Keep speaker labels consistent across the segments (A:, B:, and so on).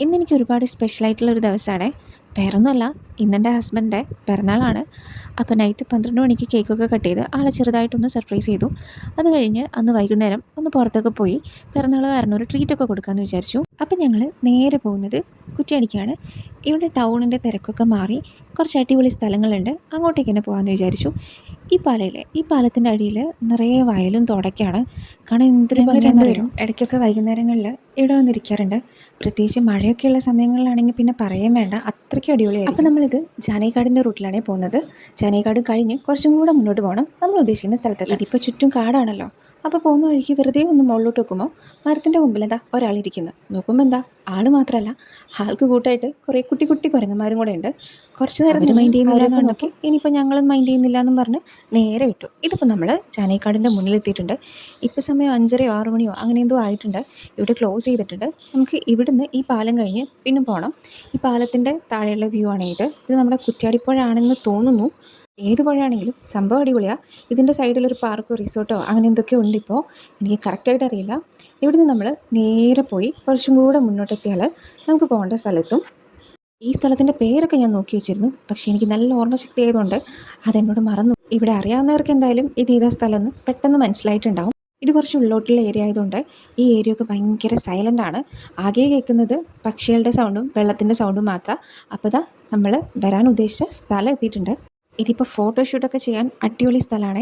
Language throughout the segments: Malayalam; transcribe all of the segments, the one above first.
A: ഇന്നെനിക്ക് ഒരുപാട് സ്പെഷ്യലായിട്ടുള്ളൊരു ദിവസമാണ്. വേറൊന്നുമല്ല, ഇന്നെൻ്റെ ഹസ്ബൻഡിൻ്റെ പിറന്നാളാണ്. അപ്പോൾ നൈറ്റ് 12 മണിക്ക് കേക്കൊക്കെ കട്ട് ചെയ്ത് ആളെ ചെറുതായിട്ടൊന്ന് സർപ്രൈസ് ചെയ്തു. അത് കഴിഞ്ഞ് അന്ന് വൈകുന്നേരം ഒന്ന് പുറത്തൊക്കെ പോയി പിറന്നാൾ കാരണം ഒരു ട്രീറ്റൊക്കെ കൊടുക്കാമെന്ന് വിചാരിച്ചു. അപ്പം ഞങ്ങൾ നേരെ പോകുന്നത് കുറ്റ്യാടിക്കാണ്. ഇവിടെ ടൗണിൻ്റെ തിരക്കൊക്കെ മാറി കുറച്ച് അടിപൊളി സ്ഥലങ്ങളുണ്ട്, അങ്ങോട്ടേക്ക് തന്നെ പോകാമെന്ന് വിചാരിച്ചു. ഈ പാലത്തിൻ്റെ അടിയിൽ നിറയെ വയലും തോടൊക്കെയാണ്. കാരണം എന്തൊരു ഭംഗിയാണെന്നറിയോ. ഇടയ്ക്കൊക്കെ വൈകുന്നേരങ്ങളിൽ ഇവിടെ വന്നിരിക്കാറുണ്ട്. പ്രത്യേകിച്ച് മഴയൊക്കെയുള്ള സമയങ്ങളിലാണെങ്കിൽ പിന്നെ പറയാൻ വേണ്ട, അത്രയ്ക്കും അടിപൊളിയായിരിക്കും. അപ്പോൾ നമ്മളിത് ജാനകിക്കാടിൻ്റെ റൂട്ടിലാണ് പോകുന്നത്. ജാനകിക്കാട് കഴിഞ്ഞ് കുറച്ചും കൂടെ മുന്നോട്ട് പോകണം നമ്മൾ ഉദ്ദേശിക്കുന്ന സ്ഥലത്ത്. ഇതിപ്പോൾ ചുറ്റും കാടാണല്ലോ. അപ്പോൾ പോകുന്ന വഴിക്ക് വെറുതെ ഒന്ന് മുകളിലോട്ട് നോക്കുമ്പോൾ മരത്തിൻ്റെ മുമ്പിൽ എന്താ ഒരാളിരിക്കുന്നു. നോക്കുമ്പോൾ എന്താ ആൾ മാത്രമല്ല, ആൾക്ക് കൂട്ടായിട്ട് കുറേ കുട്ടി കുട്ടി കുരങ്ങന്മാരും കൂടെ ഉണ്ട്. കുറച്ച് നേരം മൈൻഡ് ചെയ്യുന്നില്ല എന്നാണ്. ഓക്കെ, ഇനിയിപ്പോൾ ഞങ്ങളും മൈൻഡ് ചെയ്യുന്നില്ല എന്നും പറഞ്ഞ് നേരെ വിട്ടു. ഇതിപ്പോൾ നമ്മൾ ജാനകിക്കാടിൻ്റെ മുന്നിലെത്തിയിട്ടുണ്ട്. ഇപ്പോൾ സമയം 5:30 6 മണിയോ അങ്ങനെ എന്തോ ആയിട്ടുണ്ട്. ഇവിടെ ക്ലോസ് ചെയ്തിട്ടുണ്ട്. നമുക്ക് ഇവിടുന്ന് ഈ പാലം കഴിഞ്ഞ് പിന്നെ പോകണം. ഈ പാലത്തിൻ്റെ താഴെയുള്ള വ്യൂ ആണ് ഇത്. ഇത് നമ്മുടെ കുറ്റ്യാടിപ്പുഴയാണെന്ന് തോന്നുന്നു. ഏത് പുഴയാണെങ്കിലും സംഭവം അടിപൊളിയാണ്. ഇതിൻ്റെ സൈഡിലൊരു പാർക്കോ റിസോർട്ടോ അങ്ങനെ എന്തൊക്കെയോ ഉണ്ട്. ഇപ്പോൾ എനിക്ക് കറക്റ്റായിട്ട് അറിയില്ല. ഇവിടുന്ന് നമ്മൾ നേരെ പോയി കുറച്ചും കൂടെ മുന്നോട്ടെത്തിയാൽ നമുക്ക് പോകേണ്ട സ്ഥലത്തും. ഈ സ്ഥലത്തിൻ്റെ പേരൊക്കെ ഞാൻ നോക്കി വെച്ചിരുന്നു, പക്ഷേ എനിക്ക് നല്ല ഓർമ്മശക്തി ആയതുകൊണ്ട് അതെന്നോട് മറന്നു. ഇവിടെ അറിയാവുന്നവർക്ക് എന്തായാലും ഇത് ഏതാ സ്ഥലമെന്ന് പെട്ടെന്ന് മനസ്സിലായിട്ടുണ്ടാവും. ഇത് കുറച്ച് ഉള്ളോട്ടുള്ള ഏരിയ ആയതുകൊണ്ട് ഈ ഏരിയ ഒക്കെ ഭയങ്കര സൈലൻ്റ് ആണ്. ആകെ കേൾക്കുന്നത് പക്ഷികളുടെ സൗണ്ടും വെള്ളത്തിൻ്റെ സൗണ്ടും മാത്രം. അപ്പോൾ ഇതാ നമ്മൾ വരാൻ ഉദ്ദേശിച്ച സ്ഥലം എത്തിയിട്ടുണ്ട്. ഇതിപ്പോൾ ഫോട്ടോഷൂട്ടൊക്കെ ചെയ്യാൻ അടിപൊളി സ്ഥലമാണ്.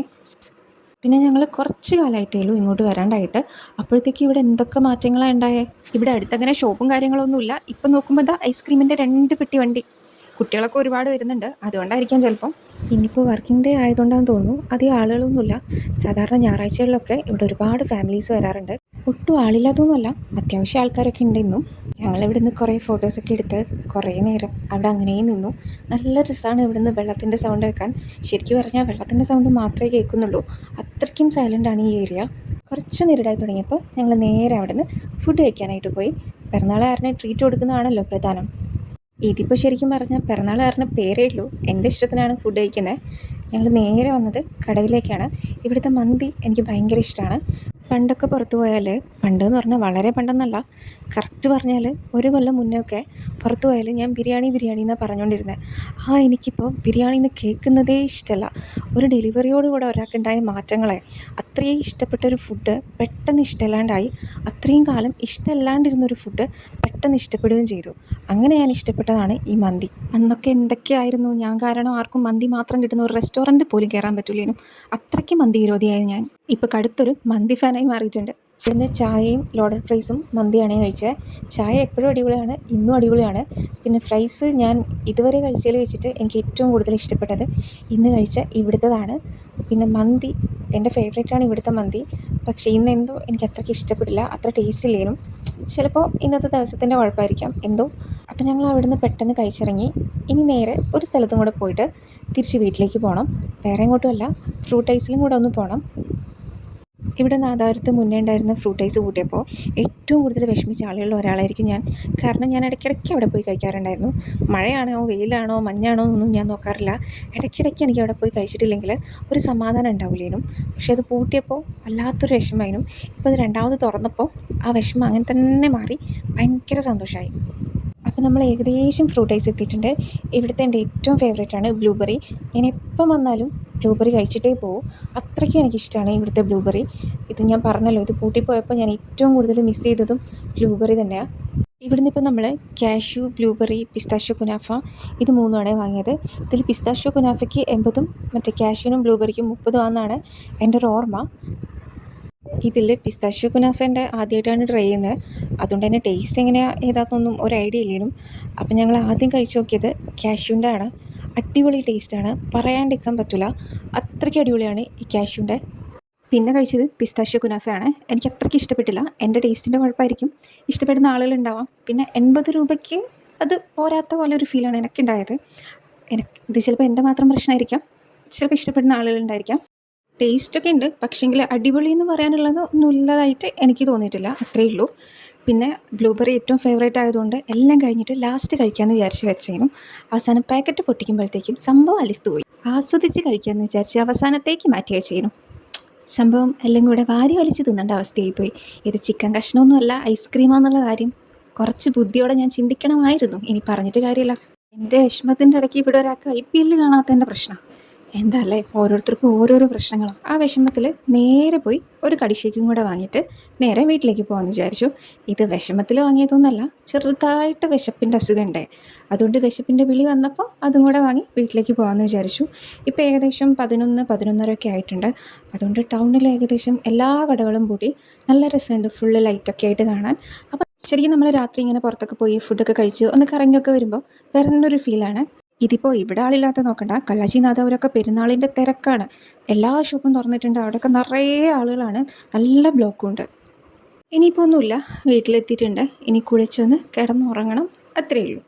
A: പിന്നെ ഞങ്ങൾ കുറച്ച് കാലമായിട്ടേ ഉള്ളൂ ഇങ്ങോട്ട് വരാണ്ടായിട്ട്. അപ്പോഴത്തേക്ക് ഇവിടെ എന്തൊക്കെ മാറ്റങ്ങളാണ് ഉണ്ടായേ. ഇവിടെ അടുത്തങ്ങനെ ഷോപ്പും കാര്യങ്ങളൊന്നുമില്ല. ഇപ്പം നോക്കുമ്പോൾ ഇതാ ഐസ്ക്രീമിൻ്റെ 2 പെട്ടി വണ്ടി. കുട്ടികളൊക്കെ ഒരുപാട് വരുന്നുണ്ട്, അതുകൊണ്ടായിരിക്കാം ചിലപ്പം. ഇന്നിപ്പോൾ വർക്കിംഗ് ഡേ ആയതുകൊണ്ടാണെന്ന് തോന്നുന്നു അധികം ആളുകളൊന്നുമില്ല. സാധാരണ ഞായറാഴ്ചകളിലൊക്കെ ഇവിടെ ഒരുപാട് ഫാമിലീസ് വരാറുണ്ട്. ഒട്ടും ആളില്ലാതൊന്നുമല്ല, അത്യാവശ്യം ആൾക്കാരൊക്കെ ഉണ്ട് ഇന്നും. ഞങ്ങളിവിടെ നിന്ന് കുറേ ഫോട്ടോസൊക്കെ എടുത്ത് കുറേ നേരം അവിടെ അങ്ങനെയും നിന്നു. നല്ല രസമാണ് ഇവിടുന്ന് വെള്ളത്തിൻ്റെ സൗണ്ട് കേൾക്കാൻ. ശരിക്കും പറഞ്ഞാൽ വെള്ളത്തിൻ്റെ സൗണ്ട് മാത്രമേ കേൾക്കുന്നുള്ളൂ. അത്രയ്ക്കും സൈലൻ്റാണ് ഈ ഏരിയ. കുറച്ച് നേരിടായി തുടങ്ങിയപ്പോൾ ഞങ്ങൾ നേരെ അവിടെ നിന്ന് ഫുഡ് കഴിക്കാനായിട്ട് പോയി. പിറന്നാളുകാരനെ ട്രീറ്റ് കൊടുക്കുന്നതാണല്ലോ പ്രധാനം. ഇതിപ്പോൾ ശരിക്കും പറഞ്ഞാൽ പിറന്നാളുകാരന് പേരേ ഉള്ളൂ. എൻ്റെ ഇഷ്ടത്തിനാണ് ഫുഡ് കഴിക്കുന്നത്. ഞങ്ങൾ നേരെ വന്നത് കടവിലേക്കാണ്. ഇവിടുത്തെ മന്തി എനിക്ക് ഭയങ്കര ഇഷ്ടമാണ്. പണ്ടൊക്കെ പുറത്ത് പോയാൽ, പണ്ടെന്ന് പറഞ്ഞാൽ വളരെ പണ്ടെന്നല്ല, കറക്റ്റ് പറഞ്ഞാൽ 1 കൊല്ലം മുന്നേ ഒക്കെ പുറത്ത് പോയാൽ ഞാൻ ബിരിയാണി എന്നാണ് പറഞ്ഞുകൊണ്ടിരുന്നത്. എനിക്കിപ്പോൾ ബിരിയാണി എന്ന് കേൾക്കുന്നതേ ഇഷ്ടമല്ല. ഒരു ഡെലിവറിയോടുകൂടെ ഒരാൾക്കുണ്ടായ മാറ്റങ്ങളെ, അത്രയും ഇഷ്ടപ്പെട്ടൊരു ഫുഡ് പെട്ടെന്ന് ഇഷ്ടമല്ലാണ്ടായി. അത്രയും കാലം ഇഷ്ടമല്ലാണ്ടിരുന്നൊരു ഫുഡ് പെട്ടെന്ന് ഇഷ്ടപ്പെടുകയും ചെയ്തു. അങ്ങനെ ഞാൻ ഇഷ്ടപ്പെട്ടതാണ് ഈ മന്തി. അന്നൊക്കെ എന്തൊക്കെയായിരുന്നു ഞാൻ കാരണം ആർക്കും മന്തി മാത്രം കിട്ടുന്ന ഒരു റെസ്റ്റോറൻറ്റ് പോലും കയറാൻ പറ്റില്ലേനും. അത്രയ്ക്ക് മന്തി വിരോധിയായി ഞാൻ. ഇപ്പോൾ കടുത്തൊരു മന്തി ഫാനായി മാറിയിട്ടുണ്ട്. ഇവിടുന്ന് ചായയും ലോഡഡ് ഫ്രൈസും മന്തിയാണ് കഴിച്ചത്. ചായ എപ്പോഴും അടിപൊളിയാണ്, ഇന്നും അടിപൊളിയാണ്. പിന്നെ ഫ്രൈസ് ഞാൻ ഇതുവരെ കഴിച്ചതിൽ വെച്ചിട്ട് എനിക്ക് ഏറ്റവും കൂടുതൽ ഇഷ്ടപ്പെട്ടത് ഇന്ന് കഴിച്ച ഇവിടുത്തതാണ്. പിന്നെ മന്തി എൻ്റെ ഫേവറേറ്റാണ് ഇവിടുത്തെ മന്തി. പക്ഷേ ഇന്ന് എന്തോ എനിക്ക് അത്രയ്ക്ക് ഇഷ്ടപ്പെട്ടില്ല, അത്ര ടേസ്റ്റ് ഇല്ലേനും. ചിലപ്പോൾ ഇന്നത്തെ ദിവസത്തിൻ്റെ കുഴപ്പമായിരിക്കാം എന്തോ. അപ്പോൾ ഞങ്ങൾ അവിടുന്ന് പെട്ടെന്ന് കഴിച്ചിറങ്ങി. ഇനി നേരെ ഒരു സ്ഥലത്തും കൂടെ പോയിട്ട് തിരിച്ച് വീട്ടിലേക്ക് പോകണം. വേറെ എങ്ങോട്ടുമല്ല, ഫ്രൂട്ട് ഐസിലും കൂടെ ഒന്ന് പോകണം. ഇവിടെ നാദാപുരത്ത് മുന്നേ ഉണ്ടായിരുന്ന ഫ്രൂട്ട് ഐസ് കൂട്ടിയപ്പോൾ ഏറ്റവും കൂടുതൽ വിഷമിച്ച ആളുകളിൽ ഒരാളായിരിക്കും ഞാൻ. കാരണം ഞാൻ ഇടയ്ക്കിടയ്ക്ക് അവിടെ പോയി കഴിക്കാറുണ്ടായിരുന്നു. മഴയാണോ വെയിലാണോ മഞ്ഞാണോ എന്നൊന്നും ഞാൻ നോക്കാറില്ല. ഇടയ്ക്കിടയ്ക്ക് എനിക്ക് അവിടെ പോയി കഴിച്ചിട്ടില്ലെങ്കിൽ ഒരു സമാധാനം ഉണ്ടാവില്ലേനും. പക്ഷെ അത് പൂട്ടിയപ്പോൾ വല്ലാത്തൊരു വിഷമമായിരുന്നു. ഇപ്പോൾ അത് രണ്ടാമത് തുറന്നപ്പോൾ ആ വിഷമം അങ്ങനെ തന്നെ മാറി. ഭയങ്കര സന്തോഷമായി. അപ്പോൾ നമ്മൾ ഏകദേശം ഫ്രൂട്ട് ഐസ് എത്തിയിട്ടുണ്ട്. ഇവിടുത്തെ എൻ്റെ ഏറ്റവും ഫേവറേറ്റാണ് ബ്ലൂബെറി. ഞാൻ എപ്പം വന്നാലും ബ്ലൂബെറി കഴിച്ചിട്ടേ പോവും. അത്രയ്ക്കും എനിക്കിഷ്ടമാണ് ഇവിടുത്തെ ബ്ലൂബെറി. ഇത് ഞാൻ പറഞ്ഞല്ലോ, ഇത് പൂട്ടിപ്പോയപ്പോൾ ഞാൻ ഏറ്റവും കൂടുതൽ മിസ് ചെയ്തതും ബ്ലൂബെറി തന്നെയാണ്. ഇവിടുന്ന് ഇപ്പോൾ നമ്മൾ കാഷ്യൂ, ബ്ലൂബെറി, പിസ്താഷ്യോ കുനാഫ ഇത് 3ആണ് വാങ്ങിയത്. ഇതിൽ പിസ്താഷ്യോ കുനാഫയ്ക്ക് 80ഉം മറ്റേ കാഷ്യൂനും ബ്ലൂബെറിക്കും 30ഉം ആണെന്നാണ് എൻ്റെ ഒരു ഓർമ്മ. ഇതിൽ പിസ്താഷ്യോ കുനാഫേൻ്റെ ആദ്യമായിട്ടാണ് ട്രൈ ചെയ്യുന്നത്. അതുകൊണ്ട് തന്നെ ടേസ്റ്റ് എങ്ങനെയാണ് ഏതാണെന്നൊന്നും ഒരു ഐഡിയ ഇല്ലേനും. അപ്പം ഞങ്ങൾ ആദ്യം കഴിച്ച് നോക്കിയത് കാഷ്യൂൻ്റെ ആണ്. അടിപൊളി ടേസ്റ്റാണ്, പറയാണ്ടിരിക്കാൻ പറ്റില്ല. അത്രയ്ക്ക് അടിപൊളിയാണ് ഈ കാഷ്യൂൻ്റെ. പിന്നെ കഴിച്ചത് പിസ്താഷ്യോ കുനാഫയാണ്. എനിക്ക് അത്രയ്ക്ക് ഇഷ്ടപ്പെട്ടില്ല. എൻ്റെ ടേസ്റ്റിൻ്റെ കുഴപ്പമായിരിക്കും, ഇഷ്ടപ്പെടുന്ന ആളുകളുണ്ടാവാം. പിന്നെ 80 രൂപയ്ക്ക് അത് പോരാത്ത പോലെ ഒരു ഫീലാണ് എനിക്കുണ്ടായത്. ഇത് ചിലപ്പോൾ എൻ്റെ മാത്രം പ്രശ്നമായിരിക്കാം, ചിലപ്പോൾ ഇഷ്ടപ്പെടുന്ന ആളുകളുണ്ടായിരിക്കാം. ടേസ്റ്റൊക്കെ ഉണ്ട്, പക്ഷേങ്കിൽ അടിപൊളി എന്ന് പറയാനുള്ളത് ഒന്നും ഇല്ലതായിട്ട് എനിക്ക് തോന്നിയിട്ടില്ല. അത്രയേ ഉള്ളൂ. പിന്നെ ബ്ലൂബെറി ഏറ്റവും ഫേവറേറ്റ് ആയതുകൊണ്ട് എല്ലാം കഴിഞ്ഞിട്ട് ലാസ്റ്റ് കഴിക്കാമെന്ന് വിചാരിച്ച് വെച്ചേനും അവസാനം പാക്കറ്റ് പൊട്ടിക്കുമ്പോഴത്തേക്കും സംഭവം അലിത്തു പോയി. ആസ്വദിച്ച് കഴിക്കാമെന്ന് വിചാരിച്ച് അവസാനത്തേക്ക് മാറ്റി വെച്ചേനും സംഭവം എല്ലാം കൂടെ വാരി വലിച്ച് തിന്നേണ്ട അവസ്ഥയായിപ്പോയി. ഇത് ചിക്കൻ കഷ്ണമൊന്നുമല്ല, ഐസ്ക്രീമാണെന്നുള്ള കാര്യം കുറച്ച് ബുദ്ധിയോടെ ഞാൻ ചിന്തിക്കണമായിരുന്നു. ഇനി പറഞ്ഞിട്ട് കാര്യമില്ല. എൻ്റെ വിഷമത്തിൻ്റെ ഇടയ്ക്ക് ഇവിടെ ഒരാൾക്ക് IPL കാണാത്തതിൻ്റെ പ്രശ്നം. എന്താ അല്ലേ, ഓരോരുത്തർക്കും ഓരോരോ പ്രശ്നങ്ങളാണ്. ആ വിഷമത്തിൽ നേരെ പോയി ഒരു കടിശേക്കും കൂടെ വാങ്ങിയിട്ട് നേരെ വീട്ടിലേക്ക് പോകാമെന്ന് വിചാരിച്ചു. ഇത് വിഷമത്തിൽ വാങ്ങിയതൊന്നുമല്ല, ചെറുതായിട്ട് വിശപ്പിൻ്റെ അസുഖമുണ്ടേ. അതുകൊണ്ട് വിശപ്പിൻ്റെ വിളി വന്നപ്പോൾ അതും കൂടെ വാങ്ങി വീട്ടിലേക്ക് പോകാമെന്ന് വിചാരിച്ചു. ഇപ്പോൾ ഏകദേശം 11, 11:30 ഒക്കെ ആയിട്ടുണ്ട്. അതുകൊണ്ട് ടൗണിൽ ഏകദേശം എല്ലാ കടകളും പൂട്ടി. നല്ല രസമുണ്ട് ഫുള്ള് ലൈറ്റൊക്കെ ആയിട്ട് കാണാൻ. അപ്പോൾ ശരിക്കും നമ്മൾ രാത്രി ഇങ്ങനെ പുറത്തൊക്കെ പോയി ഫുഡൊക്കെ കഴിച്ച് ഒന്ന് കറങ്ങിയൊക്കെ വരുമ്പോൾ വേറെ ഒരു ഫീലാണ്. ഇതിപ്പോൾ ഇവിടെ ആളില്ലാത്ത നോക്കണ്ട, കല്ലാച്ചിനാഥ് അവരൊക്കെ പെരുന്നാളിൻ്റെ തിരക്കാണ്. എല്ലാ ഷോപ്പും തുറന്നിട്ടുണ്ട്. അവിടെയൊക്കെ നിറയെ ആളുകളാണ്. നല്ല ബ്ലോക്കും ഉണ്ട്. ഇനിയിപ്പോൾ ഒന്നുമില്ല, വീട്ടിലെത്തിയിട്ടുണ്ട്. ഇനി കുളിച്ചൊന്ന് കിടന്നുറങ്ങണം, അത്രയേ ഉള്ളൂ.